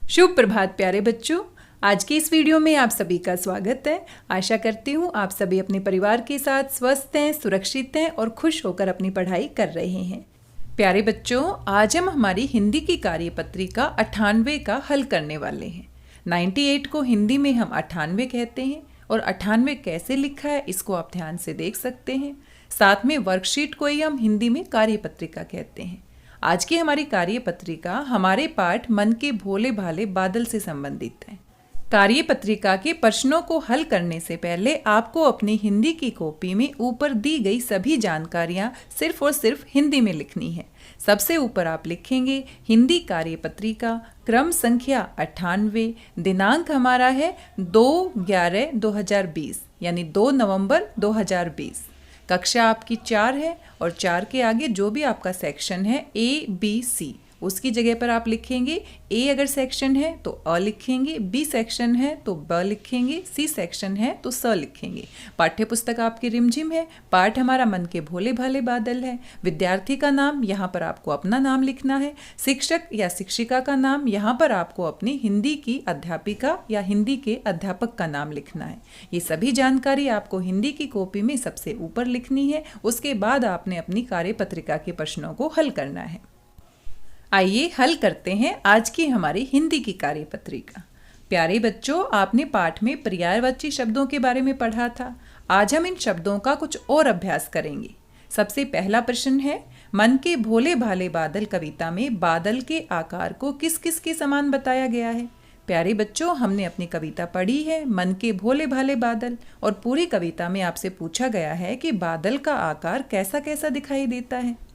शुभ प्रभात प्यारे बच्चों। आज के इस वीडियो में आप सभी का स्वागत है। आशा करती हूँ आप सभी अपने परिवार के साथ स्वस्थ हैं, सुरक्षित हैं और खुश होकर अपनी पढ़ाई कर रहे हैं। प्यारे बच्चों, आज हम हमारी हिंदी की कार्यपत्रिका 98 का हल करने वाले हैं। 98 को हिंदी में हम 98 कहते हैं और 98 कैसे लिखा है इसको आप ध्यान से देख सकते हैं। साथ में वर्कशीट को ही हम हिंदी में कार्यपत्रिका कहते हैं। आज की हमारी कार्यपत्रिका हमारे पाठ मन के भोले भाले बादल से संबंधित है। कार्यपत्रिका के प्रश्नों को हल करने से पहले आपको अपनी हिंदी की कॉपी में ऊपर दी गई सभी जानकारियां सिर्फ और सिर्फ हिंदी में लिखनी है। सबसे ऊपर आप लिखेंगे हिंदी कार्यपत्रिका, क्रम संख्या 98, दिनांक हमारा है 2/11/2020 यानी 2 नवंबर 2020। कक्षा आपकी 4 है और 4 के आगे जो भी आपका सेक्शन है ABC उसकी जगह पर आप लिखेंगे A अगर सेक्शन है तो अ लिखेंगे, B सेक्शन है तो ब लिखेंगे, C सेक्शन है तो स लिखेंगे। पाठ्य पुस्तक आपकी रिमझिम है। पाठ हमारा मन के भोले भाले बादल है। विद्यार्थी का नाम यहाँ पर आपको अपना नाम लिखना है। शिक्षक या शिक्षिका का नाम यहाँ पर आपको अपनी हिंदी की अध्यापिका या हिंदी के अध्यापक का नाम लिखना है। ये सभी जानकारी आपको हिंदी की कॉपी में सबसे ऊपर लिखनी है। उसके बाद आपने अपनी कार्यपत्रिका के प्रश्नों को हल करना है। आइए हल करते हैं आज की हमारी हिंदी की कार्यपत्रिका। प्यारे बच्चों, आपने पाठ में पर्यायवाची शब्दों के बारे में पढ़ा था। आज हम इन शब्दों का कुछ और अभ्यास करेंगे। सबसे पहला प्रश्न है, मन के भोले भाले बादल कविता में बादल के आकार को किस किस के समान बताया गया है। प्यारे बच्चों, हमने अपनी कविता पढ़ी है मन के भोले भाले बादल और पूरी कविता में आपसे पूछा गया है कि बादल का आकार कैसा कैसा दिखाई देता है।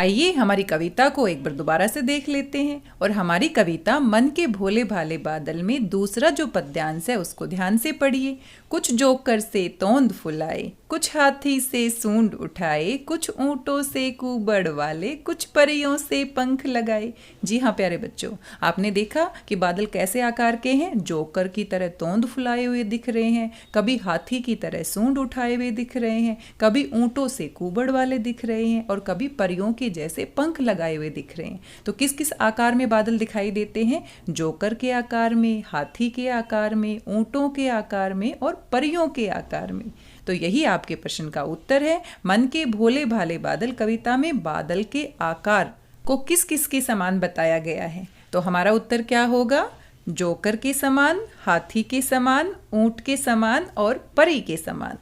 आइए हमारी कविता को एक बार दोबारा से देख लेते हैं और हमारी कविता मन के भोले भाले बादल में दूसरा जो पद्यांश है उसको ध्यान से पढ़िए। कुछ जोकर से तोंद फुलाए, कुछ हाथी से सूंड उठाए, कुछ ऊंटों से कुबड़ वाले, कुछ परियों से पंख लगाए। जी हाँ प्यारे बच्चों, आपने देखा कि बादल कैसे आकार के हैं। जोकर की तरह तोंद फुलाए हुए दिख रहे हैं, कभी हाथी की तरह सूंड उठाए हुए दिख रहे हैं, कभी ऊंटों से कुबड़ वाले दिख रहे हैं और कभी परियों के जैसे पंख लगाए हुए दिख रहे हैं। तो किस किस आकार में बादल दिखाई देते हैं? जोकर के आकार में, हाथी के आकार में, ऊंटों के आकार में और परियों के आकार में। तो यही आपके प्रश्न का उत्तर है। मन के भोले भाले बादल कविता में बादल के आकार को किस किस के समान बताया गया है। तो हमारा उत्तर क्या होगा? जोकर के समान, हाथी के समान, ऊंट के समान और परी के समान।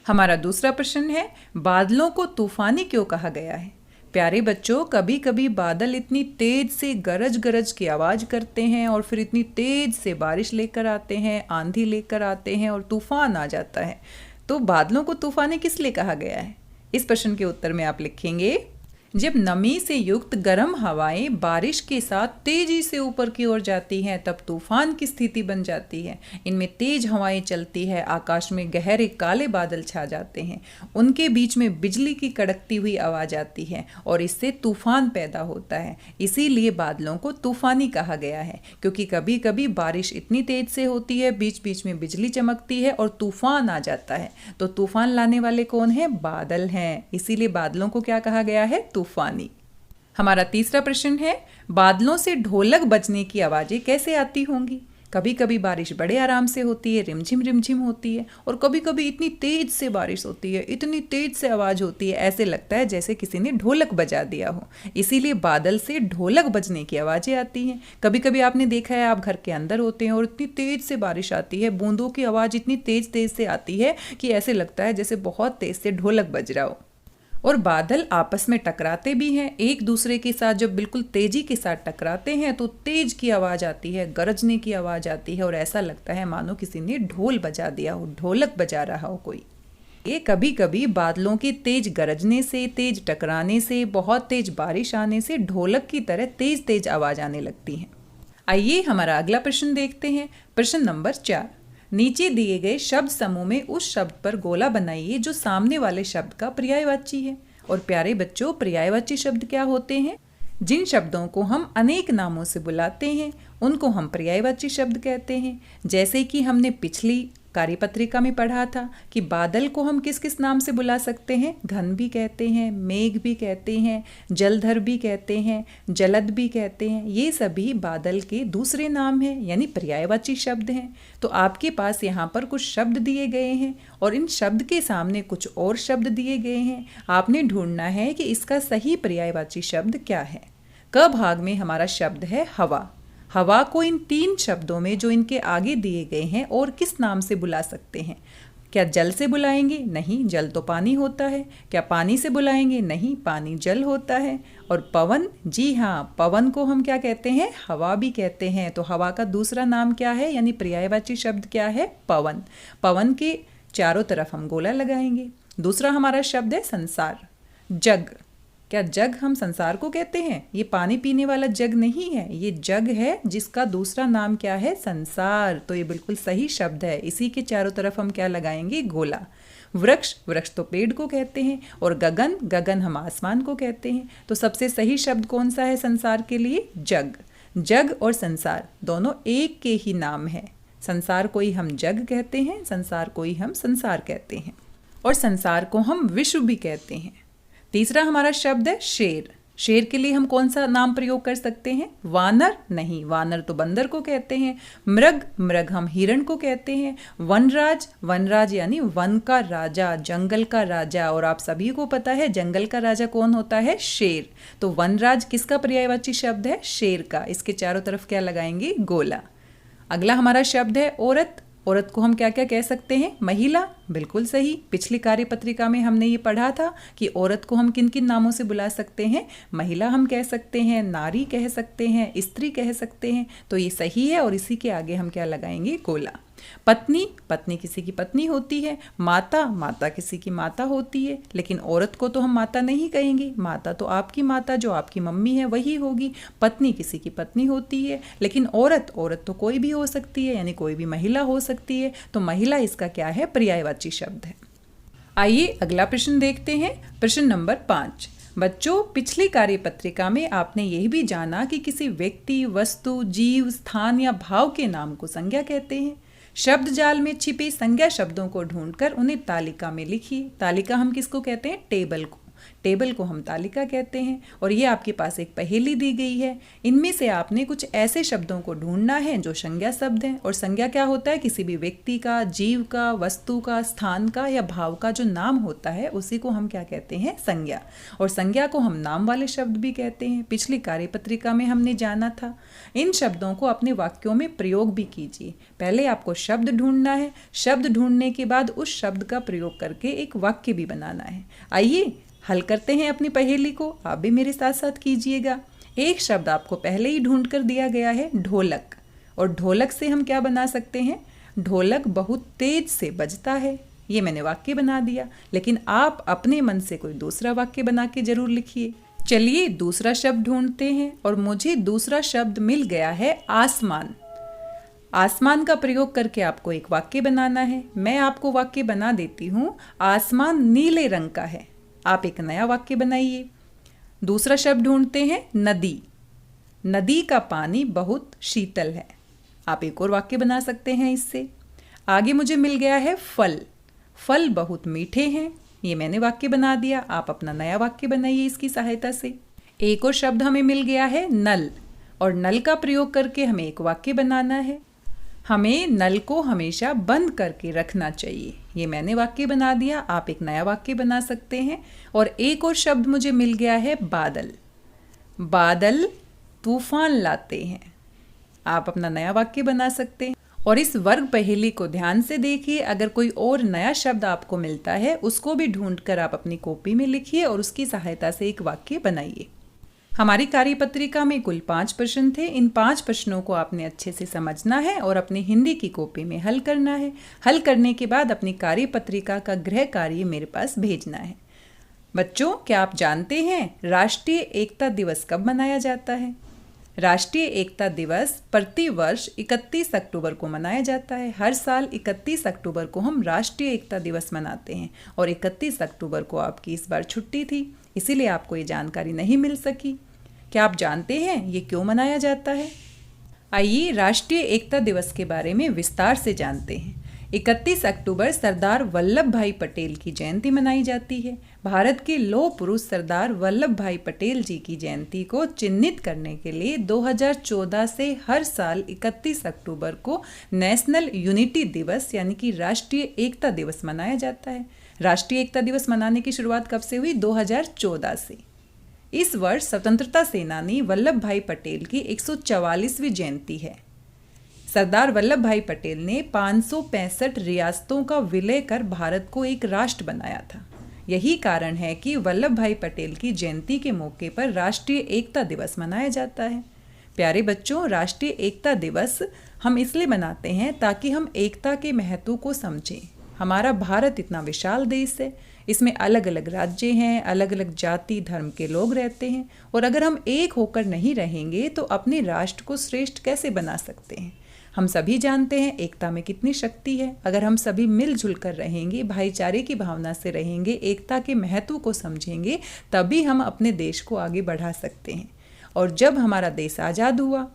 हमारा दूसरा प्रश्न है, बादलों को तूफानी क्यों कहा गया है? प्यारे बच्चों, कभी कभी बादल इतनी तेज से गरज गरज की आवाज़ करते हैं और फिर इतनी तेज से बारिश लेकर आते हैं, आंधी लेकर आते हैं और तूफान आ जाता है। तो बादलों को तूफानी किस लिए कहा गया है? इस प्रश्न के उत्तर में आप लिखेंगे, जब नमी से युक्त गर्म हवाएं बारिश के साथ तेजी से ऊपर की ओर जाती हैं तब तूफान की स्थिति बन जाती है। इनमें तेज हवाएं चलती है, आकाश में गहरे काले बादल छा जाते हैं, उनके बीच में बिजली की कड़कती हुई आवाज आती है और इससे तूफान पैदा होता है। इसीलिए बादलों को तूफानी कहा गया है, क्योंकि कभी कभी बारिश इतनी तेज से होती है, बीच बीच में बिजली चमकती है और तूफान आ जाता है। तो तूफान लाने वाले कौन है? बादल हैं। इसीलिए बादलों को क्या कहा गया है? तूफानी। हमारा तीसरा प्रश्न है, बादलों से ढोलक बजने की आवाजें कैसे आती होंगी? कभी कभी बारिश बड़े आराम से होती है, रिमझिम रिमझिम होती है और कभी कभी इतनी तेज से बारिश होती है, इतनी तेज से आवाज होती है, ऐसे लगता है जैसे किसी ने ढोलक बजा दिया हो। इसीलिए बादल से ढोलक बजने की आवाजें आती हैं। कभी कभी आपने देखा है, आप घर के अंदर होते हैं और इतनी तेज से बारिश आती है, बूंदों की आवाज इतनी तेज तेज से आती है कि ऐसे लगता है जैसे बहुत तेज से ढोलक बज रहा हो। और बादल आपस में टकराते भी हैं एक दूसरे के साथ। जब बिल्कुल तेजी के साथ टकराते हैं तो तेज की आवाज़ आती है, गरजने की आवाज़ आती है और ऐसा लगता है मानो किसी ने ढोल बजा दिया हो, ढोलक बजा रहा हो कोई। ये कभी कभी बादलों के तेज गरजने से, तेज टकराने से, बहुत तेज बारिश आने से ढोलक की तरह तेज तेज आवाज़ आने लगती है। आइए हमारा अगला प्रश्न देखते हैं। प्रश्न नंबर 4, नीचे दिए गए शब्द समूह में उस शब्द पर गोला बनाइए जो सामने वाले शब्द का पर्यायवाची है। और प्यारे बच्चों, पर्यायवाची शब्द क्या होते हैं? जिन शब्दों को हम अनेक नामों से बुलाते हैं उनको हम पर्यायवाची शब्द कहते हैं। जैसे कि हमने पिछली कार्यपत्रिका में पढ़ा था कि बादल को हम किस किस नाम से बुला सकते हैं। घन भी कहते हैं, मेघ भी कहते हैं, जलधर भी कहते हैं, जलद भी कहते हैं। ये सभी बादल के दूसरे नाम हैं, यानी पर्यायवाची शब्द हैं। तो आपके पास यहाँ पर कुछ शब्द दिए गए हैं और इन शब्द के सामने कुछ और शब्द दिए गए हैं। आपने ढूंढना है कि इसका सही पर्यायवाची शब्द क्या है। क भाग में हमारा शब्द है हवा। हवा को इन 3 शब्दों में जो इनके आगे दिए गए हैं और किस नाम से बुला सकते हैं। क्या जल से बुलाएंगे? नहीं, जल तो पानी होता है। क्या पानी से बुलाएंगे? नहीं, पानी जल होता है। और पवन, जी हाँ, पवन को हम क्या कहते हैं? हवा भी कहते हैं। तो हवा का दूसरा नाम क्या है, यानी पर्यायवाची शब्द क्या है? पवन। पवन के चारों तरफ हम गोला लगाएंगे। दूसरा हमारा शब्द है संसार। जग। क्या जग हम संसार को कहते हैं? ये पानी पीने वाला जग नहीं है, ये जग है जिसका दूसरा नाम क्या है? संसार। तो ये बिल्कुल सही शब्द है। इसी के चारों तरफ हम क्या लगाएंगे? गोला। वृक्ष, वृक्ष तो पेड़ को कहते हैं। और गगन, गगन हम आसमान को कहते हैं। तो सबसे सही शब्द कौन सा है संसार के लिए? जग। जग और संसार दोनों एक के ही नाम है। संसार को ही हम जग कहते हैं, संसार को ही हम संसार कहते हैं, और संसार को हम विश्व भी कहते हैं। तीसरा हमारा शब्द है शेर। शेर के लिए हम कौन सा नाम प्रयोग कर सकते हैं? वानर नहीं, वानर तो बंदर को कहते हैं। मृग, मृग हम हिरण को कहते हैं। वनराज, वनराज यानी वन का राजा, जंगल का राजा। और आप सभी को पता है जंगल का राजा कौन होता है? शेर। तो वनराज किसका पर्यायवाची शब्द है? शेर का। इसके चारों तरफ क्या लगाएंगे? गोला। अगला हमारा शब्द है औरत। औरत को हम क्या क्या कह सकते हैं? महिला, बिल्कुल सही। पिछली कार्यपत्रिका में हमने ये पढ़ा था कि औरत को हम किन किन नामों से बुला सकते हैं। महिला हम कह सकते हैं, नारी कह सकते हैं, स्त्री कह सकते हैं। तो ये सही है और इसी के आगे हम क्या लगाएंगे? गोला। पत्नी, पत्नी किसी की पत्नी होती है। माता, माता किसी की माता होती है। लेकिन औरत को तो हम माता नहीं कहेंगे। माता तो आपकी माता जो आपकी मम्मी है वही होगी। पत्नी किसी की पत्नी होती है। लेकिन औरत, औरत तो कोई भी हो सकती है, यानी कोई भी महिला हो सकती है। तो महिला इसका क्या है? पर्यायवाची शब्द है। आइए अगला प्रश्न देखते हैं। प्रश्न नंबर 5। बच्चों, पिछली कार्यपत्रिका में आपने यह भी जाना कि किसी व्यक्ति, वस्तु, जीव, स्थान या भाव के नाम को संज्ञा कहते हैं। शब्द जाल में छिपे संज्ञा शब्दों को ढूंढकर उन्हें तालिका में लिखिए। तालिका हम किसको कहते हैं? टेबल को। टेबल को हम तालिका कहते हैं। और ये आपके पास एक पहेली दी गई है। इनमें से आपने कुछ ऐसे शब्दों को ढूंढना है जो संज्ञा शब्द हैं। और संज्ञा क्या होता है? किसी भी व्यक्ति का, जीव का, वस्तु का, स्थान का या भाव का जो नाम होता है उसी को हम क्या कहते हैं? संज्ञा। और संज्ञा को हम नाम वाले शब्द भी कहते हैं। पिछली कार्यपत्रिका में हमने जाना था। इन शब्दों को अपने वाक्यों में प्रयोग भी कीजिए। पहले आपको शब्द ढूंढना है। शब्द ढूंढने के बाद उस शब्द का प्रयोग करके एक वाक्य भी बनाना है। आइए हल करते हैं अपनी पहेली को। आप भी मेरे साथ साथ कीजिएगा। एक शब्द आपको पहले ही ढूंढ कर दिया गया है, ढोलक। और ढोलक से हम क्या बना सकते हैं? ढोलक बहुत तेज से बजता है। ये मैंने वाक्य बना दिया। लेकिन आप अपने मन से कोई दूसरा वाक्य बना के जरूर लिखिए। चलिए दूसरा शब्द ढूंढते हैं। और मुझे दूसरा शब्द मिल गया है आसमान। आसमान का प्रयोग करके आपको एक वाक्य बनाना है। मैं आपको वाक्य बना देती हूँ। आसमान नीले रंग का है। आप एक नया वाक्य बनाइए। दूसरा शब्द ढूंढते हैं नदी। नदी का पानी बहुत शीतल है। आप एक और वाक्य बना सकते हैं इससे। आगे मुझे मिल गया है फल। फल बहुत मीठे हैं। ये मैंने वाक्य बना दिया। आप अपना नया वाक्य बनाइए इसकी सहायता से। एक और शब्द हमें मिल गया है नल। और नल का प्रयोग करके हमें एक वाक्य बनाना है। हमें नल को हमेशा बंद करके रखना चाहिए। ये मैंने वाक्य बना दिया। आप एक नया वाक्य बना सकते हैं। और एक और शब्द मुझे मिल गया है बादल। बादल तूफान लाते हैं। आप अपना नया वाक्य बना सकते हैं। और इस वर्ग पहेली को ध्यान से देखिए। अगर कोई और नया शब्द आपको मिलता है उसको भी ढूंढकर आप अपनी कॉपी में लिखिए और उसकी सहायता से एक वाक्य बनाइए। हमारी कार्यपत्रिका में कुल 5 प्रश्न थे। इन 5 प्रश्नों को आपने अच्छे से समझना है और अपने हिंदी की कॉपी में हल करना है। हल करने के बाद अपनी कार्यपत्रिका का गृह कार्य मेरे पास भेजना है। बच्चों, क्या आप जानते हैं राष्ट्रीय एकता दिवस कब मनाया जाता है? राष्ट्रीय एकता दिवस प्रतिवर्ष 31 अक्टूबर को मनाया जाता है। हर साल 31 अक्टूबर को हम राष्ट्रीय एकता दिवस मनाते हैं। और 31 अक्टूबर को आपकी इस बार छुट्टी थी, इसीलिए आपको ये जानकारी नहीं मिल सकी। क्या आप जानते हैं ये क्यों मनाया जाता है? आइए राष्ट्रीय एकता दिवस के बारे में विस्तार से जानते हैं। 31 अक्टूबर सरदार वल्लभ भाई पटेल की जयंती मनाई जाती है। भारत के लौह पुरुष सरदार वल्लभ भाई पटेल जी की जयंती को चिन्हित करने के लिए 2014 से हर साल 31 अक्टूबर को नेशनल यूनिटी दिवस यानी कि राष्ट्रीय एकता दिवस मनाया जाता है। राष्ट्रीय एकता दिवस मनाने की शुरुआत कब से हुई? 2014 से। इस वर्ष स्वतंत्रता सेनानी वल्लभ भाई पटेल की 144वीं जयंती है। सरदार वल्लभ भाई पटेल ने 565 रियासतों का विलय कर भारत को एक राष्ट्र बनाया था। यही कारण है कि वल्लभ भाई पटेल की जयंती के मौके पर राष्ट्रीय एकता दिवस मनाया जाता है। प्यारे बच्चों, राष्ट्रीय एकता दिवस हम इसलिए मनाते हैं ताकि हम एकता के महत्व को समझें। हमारा भारत इतना विशाल देश है, इसमें अलग अलग राज्य हैं, अलग अलग जाति धर्म के लोग रहते हैं, और अगर हम एक होकर नहीं रहेंगे तो अपने राष्ट्र को श्रेष्ठ कैसे बना सकते हैं? हम सभी जानते हैं एकता में कितनी शक्ति है। अगर हम सभी मिलजुल कर रहेंगे, भाईचारे की भावना से रहेंगे, एकता के महत्व को समझेंगे, तभी हम अपने देश को आगे बढ़ा सकते हैं। और जब हमारा देश आज़ाद हुआ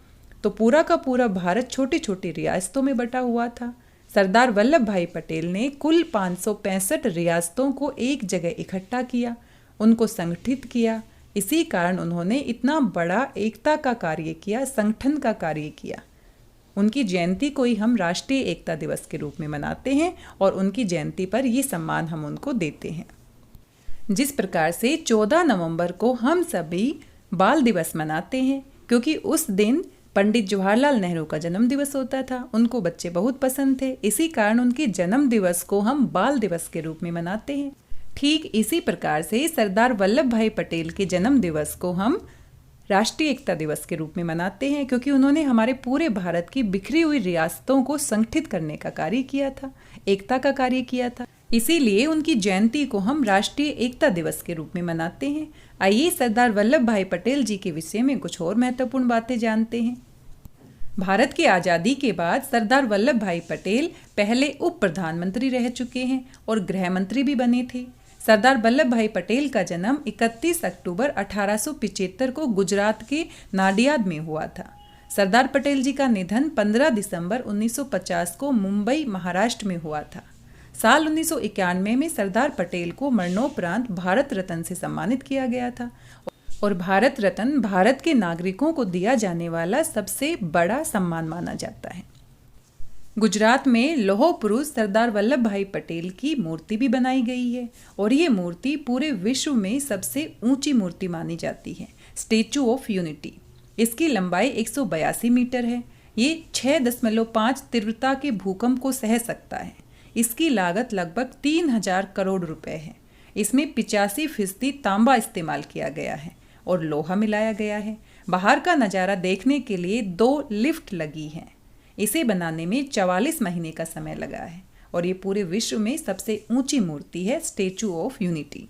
तो पूरा का पूरा भारत छोटी छोटी रियासतों में बटा हुआ था। सरदार वल्लभ भाई पटेल ने कुल 565 रियासतों को एक जगह इकट्ठा किया, उनको संगठित किया। इसी कारण उन्होंने इतना बड़ा एकता का कार्य किया, संगठन का कार्य किया। उनकी जयंती को ही हम राष्ट्रीय एकता दिवस के रूप में मनाते हैं और उनकी जयंती पर ये सम्मान हम उनको देते हैं। जिस प्रकार से 14 नवंबर को हम सभी बाल दिवस मनाते हैं, क्योंकि उस दिन पंडित जवाहरलाल नेहरू का जन्म दिवस होता था। उनको बच्चे बहुत पसंद थे, इसी कारण उनके जन्म दिवस को हम बाल दिवस के रूप में मनाते हैं। ठीक इसी प्रकार से सरदार वल्लभ भाई पटेल के जन्म दिवस को हम राष्ट्रीय एकता दिवस के रूप में मनाते हैं, क्योंकि उन्होंने हमारे पूरे भारत की बिखरी हुई रियासतों को संगठित करने का कार्य किया था, एकता का कार्य किया था। इसीलिए उनकी जयंती को हम राष्ट्रीय एकता दिवस के रूप में मनाते हैं। आइए सरदार वल्लभ भाई पटेल जी के विषय में कुछ और महत्वपूर्ण बातें जानते हैं। भारत की आज़ादी के बाद सरदार वल्लभ भाई पटेल पहले उप प्रधानमंत्री रह चुके हैं और गृह मंत्री भी बने थे। सरदार वल्लभ भाई पटेल का जन्म 31 अक्टूबर 1875 को गुजरात के नाडियाद में हुआ था। सरदार पटेल जी का निधन 15 दिसंबर 1950 को मुंबई, महाराष्ट्र में हुआ था। साल 1991 में सरदार पटेल को मरणोपरांत भारत रत्न से सम्मानित किया गया था, और भारत रत्न भारत के नागरिकों को दिया जाने वाला सबसे बड़ा सम्मान माना जाता है। गुजरात में लौह पुरुष सरदार वल्लभ भाई पटेल की मूर्ति भी बनाई गई है, और ये मूर्ति पूरे विश्व में सबसे ऊंची मूर्ति मानी जाती है, स्टैचू ऑफ यूनिटी। इसकी लंबाई 182 मीटर है। ये 6.5 तीव्रता के भूकंप को सह सकता है। इसकी लागत लगभग 3000 करोड़ रुपए है। इसमें 85% तांबा इस्तेमाल किया गया है और लोहा मिलाया गया है। बाहर का नज़ारा देखने के लिए 2 लिफ्ट लगी हैं। इसे बनाने में 44 महीने का समय लगा है, और ये पूरे विश्व में सबसे ऊंची मूर्ति है, स्टैचू ऑफ यूनिटी।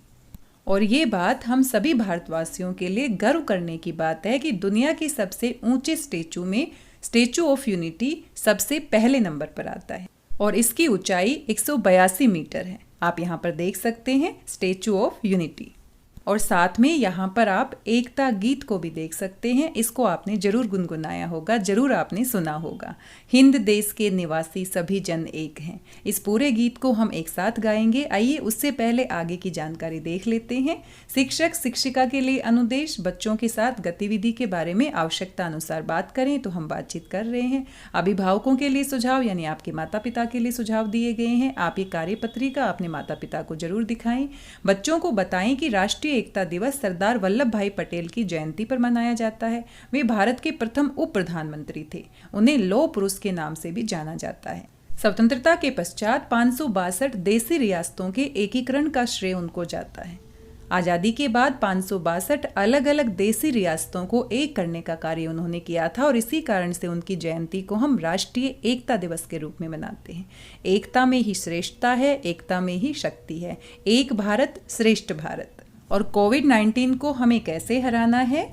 और ये बात हम सभी भारतवासियों के लिए गर्व करने की बात है कि दुनिया के सबसे ऊंचे स्टैचू में स्टैचू ऑफ यूनिटी सबसे पहले नंबर पर आता है, और इसकी ऊंचाई 182 मीटर है। आप यहाँ पर देख सकते हैं स्टैचू ऑफ यूनिटी। और साथ में यहाँ पर आप एकता गीत को भी देख सकते हैं। इसको आपने जरूर गुनगुनाया होगा, जरूर आपने सुना होगा। हिंद देश के निवासी सभी जन एक हैं। इस पूरे गीत को हम एक साथ गाएंगे। आइए उससे पहले आगे की जानकारी देख लेते हैं। शिक्षक शिक्षिका के लिए अनुदेश, बच्चों के साथ गतिविधि के बारे में आवश्यकता अनुसार बात करें, तो हम बातचीत कर रहे हैं। अभिभावकों के लिए सुझाव, यानी आपके माता पिता के लिए सुझाव दिए गए हैं। आप ये कार्यपत्रिका अपने माता पिता को जरूर दिखाएं। बच्चों को बताएं कि राष्ट्रीय एकता दिवस सरदार वल्लभ भाई पटेल की जयंती पर मनाया जाता है। वे भारत के प्रथम उप प्रधानमंत्री थे। उन्हें लौह पुरुष के नाम से भी जाना जाता है। स्वतंत्रता के पश्चात 562 देशी रियासतों के एकीकरण का श्रेय उनको जाता है। आज़ादी के बाद 562 अलग अलग देशी रियासतों को एक करने का कार्य उन्होंने किया था, और इसी कारण से उनकी जयंती को हम राष्ट्रीय एकता दिवस के रूप में मनाते हैं। एकता में ही श्रेष्ठता है, एकता में ही शक्ति है। एक भारत श्रेष्ठ भारत। और कोविड-19 को हमें कैसे हराना है?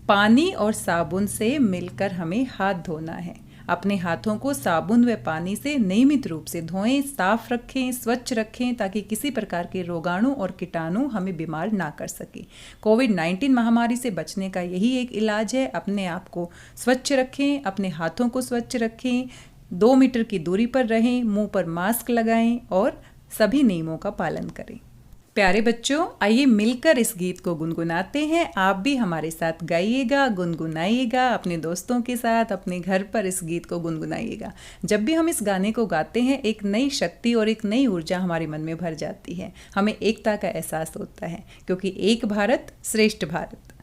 पानी और साबुन से मिलकर हमें हाथ धोना है। अपने हाथों को साबुन व पानी से नियमित रूप से धोएं, साफ रखें, स्वच्छ रखें, ताकि किसी प्रकार के रोगाणु और कीटाणु हमें बीमार ना कर सके। कोविड-19 महामारी से बचने का यही एक इलाज है। अपने आप को स्वच्छ रखें, अपने हाथों को स्वच्छ रखें, 2 मीटर की दूरी पर रहें, मुंह पर मास्क लगाएं और सभी नियमों का पालन करें। प्यारे बच्चों, आइए मिलकर इस गीत को गुनगुनाते हैं। आप भी हमारे साथ गाइएगा, गुनगुनाइएगा, अपने दोस्तों के साथ अपने घर पर इस गीत को गुनगुनाइएगा। जब भी हम इस गाने को गाते हैं, एक नई शक्ति और एक नई ऊर्जा हमारे मन में भर जाती है। हमें एकता का एहसास होता है, क्योंकि एक भारत श्रेष्ठ भारत।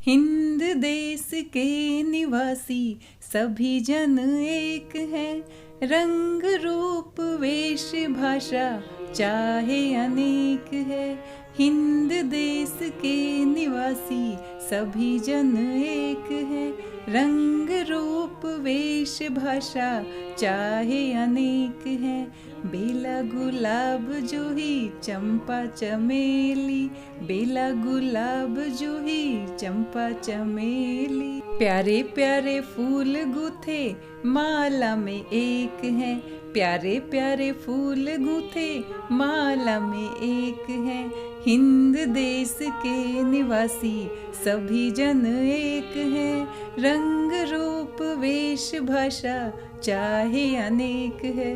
हिंद देश के निवासी सभी जन एक हैं, रंग रूप वेश भाषा चाहे अनेक है। हिंद देश के निवासी सभी जन एक है, रंग रूप वेश भाषा चाहे अनेक है। बेला गुलाब जूही चंपा चमेली, बेला गुलाब जूही चंपा चमेली। प्यारे प्यारे फूल गूथे माला में एक है, प्यारे प्यारे फूल गूथे माला में एक है। हिंद देश के निवासी सभी जन एक है, रंग रूप वेश भाषा चाहे अनेक है।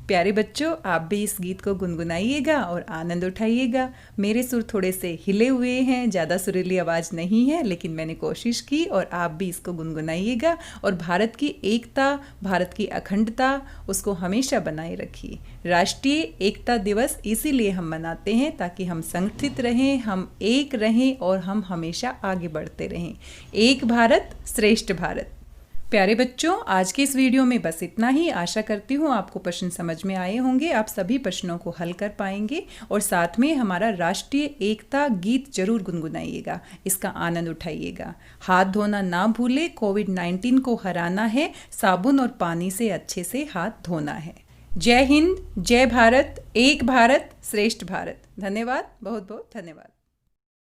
प्यारे बच्चों, आप भी इस गीत को गुनगुनाइएगा और आनंद उठाइएगा। मेरे सुर थोड़े से हिले हुए हैं, ज़्यादा सुरीली आवाज़ नहीं है, लेकिन मैंने कोशिश की और आप भी इसको गुनगुनाइएगा और भारत की एकता, भारत की अखंडता, उसको हमेशा बनाए रखिए। राष्ट्रीय एकता दिवस इसीलिए हम मनाते हैं, ताकि हम संगठित रहें, हम एक रहें और हम हमेशा आगे बढ़ते रहें। एक भारत श्रेष्ठ भारत। प्यारे बच्चों, आज के इस वीडियो में बस इतना ही। आशा करती हूँ आपको प्रश्न समझ में आए होंगे, आप सभी प्रश्नों को हल कर पाएंगे और साथ में हमारा राष्ट्रीय एकता गीत जरूर गुनगुनाइएगा, इसका आनंद उठाइएगा। हाथ धोना ना भूले, कोविड-19 को हराना है, साबुन और पानी से अच्छे से हाथ धोना है। जय हिंद, जय भारत, एक भारत श्रेष्ठ भारत। धन्यवाद, बहुत बहुत धन्यवाद।